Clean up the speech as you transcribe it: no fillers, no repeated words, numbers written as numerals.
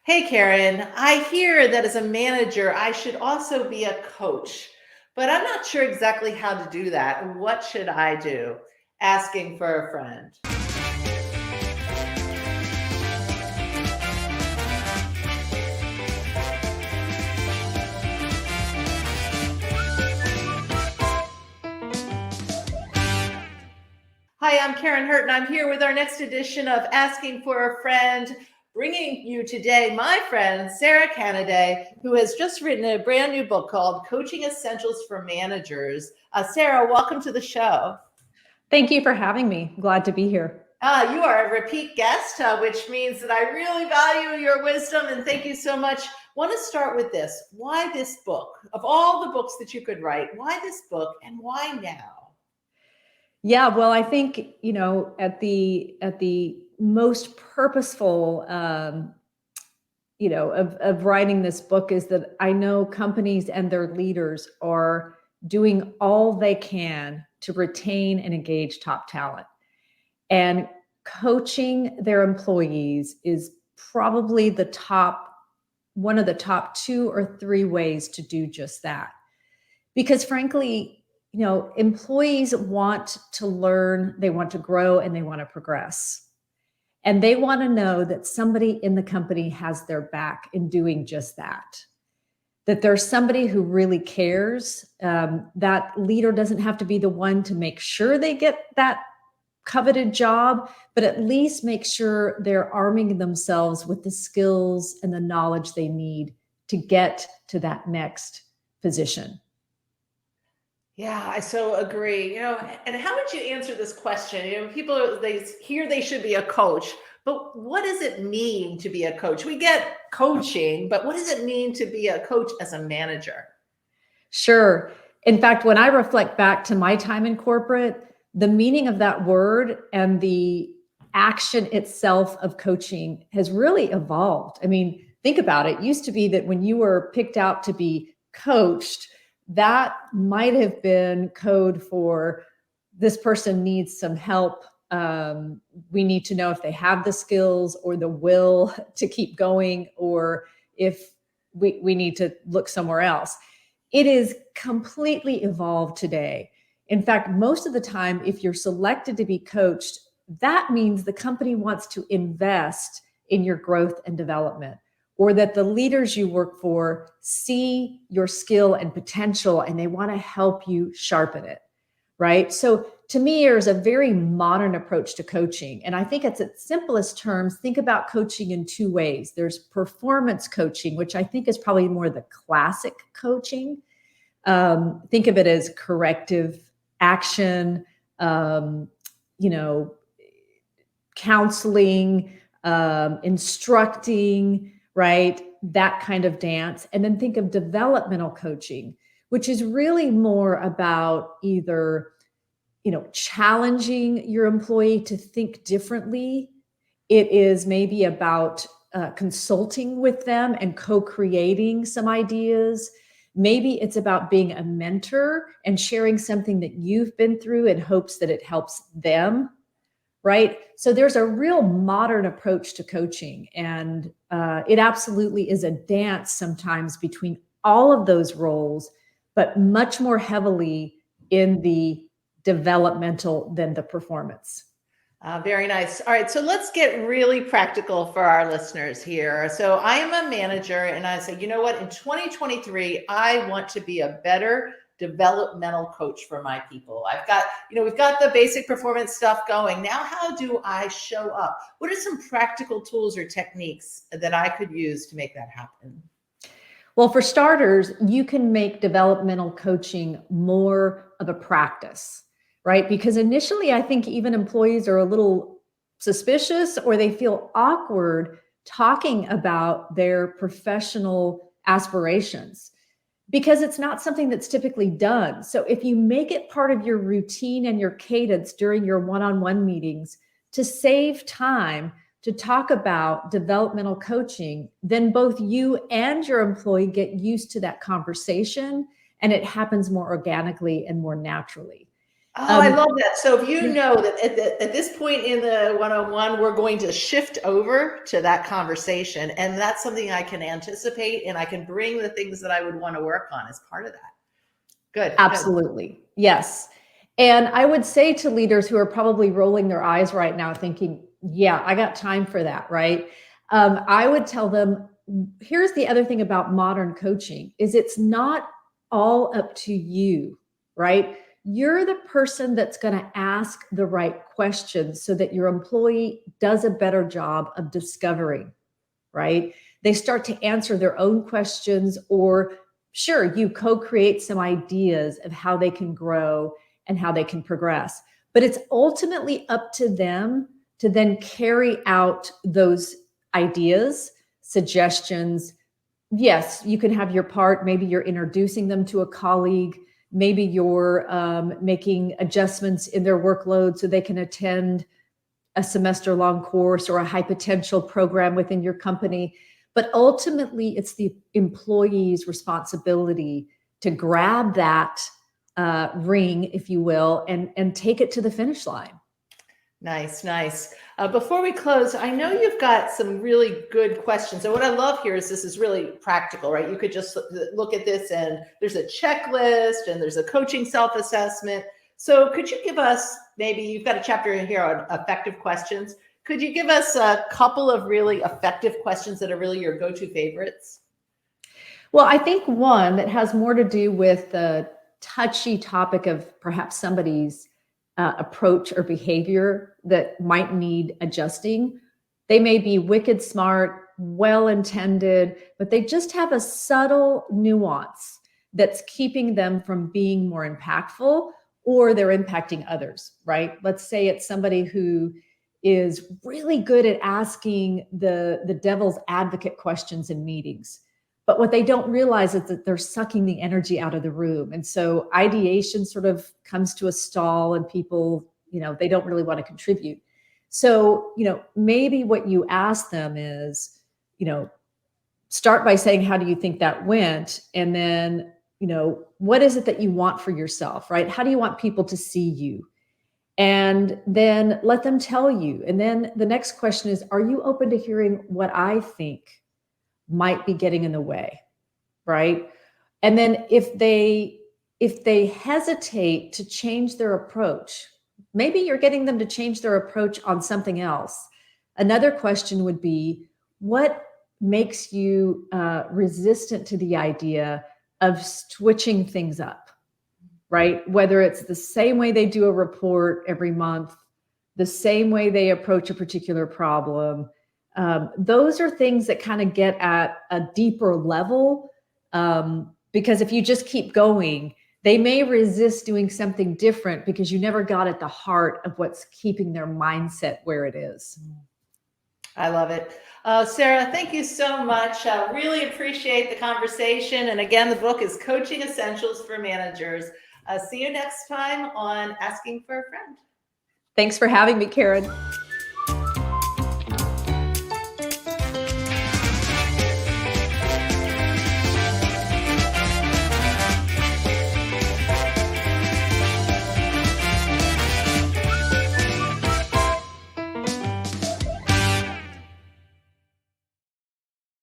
Hey Karen, I hear that as a manager, I should also be a coach, but I'm not sure exactly how to do that. What should I do? Asking for a friend. Hi, I'm Karen Hurt, and I'm here with our next edition of Asking for a Friend, bringing you today my friend, Sara Canaday, who has just written a brand new book called Coaching Essentials for Managers. Sara, welcome to the show. Thank you for having me. Glad to be here. You are a repeat guest, which means that I really value your wisdom and thank you so much. Want to start with this. Why this book? Of all the books that you could write, why this book and why now? Yeah, well, I think, at the most purposeful of writing this book is that I know companies and their leaders are doing all they can to retain and engage top talent. And coaching their employees is probably one of the top two or three ways to do just that. Because frankly, employees want to learn, they want to grow, and they want to progress. And they want to know that somebody in the company has their back in doing just that. That there's somebody who really cares. That leader doesn't have to be the one to make sure they get that coveted job, but at least make sure they're arming themselves with the skills and the knowledge they need to get to that next position. Yeah, I so agree. And how would you answer this question? People they hear they should be a coach, but what does it mean to be a coach? We get coaching, but what does it mean to be a coach as a manager? Sure. In fact, when I reflect back to my time in corporate, the meaning of that word and the action itself of coaching has really evolved. I mean, think about it. It used to be that when you were picked out to be coached, that might have been code for this person needs some help. We need to know if they have the skills or the will to keep going, or if we need to look somewhere else. It is completely evolved today. In fact, most of the time, if you're selected to be coached, that means the company wants to invest in your growth and development, or that the leaders you work for see your skill and potential and they want to help you sharpen it, right? So to me, there's a very modern approach to coaching. And I think it's its simplest terms, think about coaching in two ways. There's performance coaching, which I think is probably more the classic coaching. Think of it as corrective action, um, you know, counseling, instructing, right? That kind of dance. And then think of developmental coaching, which is really more about either, challenging your employee to think differently. It is maybe about consulting with them and co-creating some ideas. Maybe it's about being a mentor and sharing something that you've been through in hopes that it helps them, right? So there's a real modern approach to coaching, and it absolutely is a dance sometimes between all of those roles, but much more heavily in the developmental than the performance. Very nice. All right, so let's get really practical for our listeners here. So I am a manager, and I say, you know what? In 2023, I want to be a better developmental coach for my people. We've got the basic performance stuff going. Now, how do I show up? What are some practical tools or techniques that I could use to make that happen? Well, for starters, you can make developmental coaching more of a practice, right? Because initially, I think even employees are a little suspicious or they feel awkward talking about their professional aspirations because it's not something that's typically done. So if you make it part of your routine and your cadence during your one-on-one meetings to save time to talk about developmental coaching, then both you and your employee get used to that conversation and it happens more organically and more naturally. Oh, I love that. So if you Yeah. know that at this point in the one-on-one, we're going to shift over to that conversation, and that's something I can anticipate, and I can bring the things that I would want to work on as part of that. Good, good. Absolutely. Yes. And I would say to leaders who are probably rolling their eyes right now, thinking, yeah, I got time for that, right? I would tell them, here's the other thing about modern coaching is it's not all up to you, right? You're the person that's going to ask the right questions so that your employee does a better job of discovering, right? They start to answer their own questions, or sure, you co-create some ideas of how they can grow and how they can progress. But it's ultimately up to them to then carry out those ideas, suggestions. Yes, you can have your part. Maybe you're introducing them to a colleague. Maybe you're making adjustments in their workload so they can attend a semester long course or a high potential program within your company. But ultimately, it's the employee's responsibility to grab that ring, if you will, and take it to the finish line. Nice, nice. Before we close, I know you've got some really good questions. And what I love here is this is really practical, right? You could just look at this and there's a checklist and there's a coaching self-assessment. So could you give us, maybe you've got a chapter in here on effective questions. Could you give us a couple of really effective questions that are really your go-to favorites? Well, I think one that has more to do with the touchy topic of perhaps somebody's approach or behavior that might need adjusting. They may be wicked smart, well intended, but they just have a subtle nuance that's keeping them from being more impactful, or they're impacting others, right? Let's say it's somebody who is really good at asking the devil's advocate questions in meetings. But what they don't realize is that they're sucking the energy out of the room. And so ideation sort of comes to a stall and people, they don't really want to contribute. So, maybe what you ask them is, start by saying, how do you think that went? And then, what is it that you want for yourself, right? How do you want people to see you? And then let them tell you. And then the next question is, are you open to hearing what I think might be getting in the way, right? And then if they hesitate to change their approach, maybe you're getting them to change their approach on something else. Another question would be, what makes you resistant to the idea of switching things up, right? Whether it's the same way they do a report every month, the same way they approach a particular problem. Those are things that kind of get at a deeper level, because if you just keep going, they may resist doing something different because you never got at the heart of what's keeping their mindset where it is. I love it. Sara, thank you so much. Really appreciate the conversation. And again, the book is Coaching Essentials for Managers. See you next time on Asking for a Friend. Thanks for having me, Karen.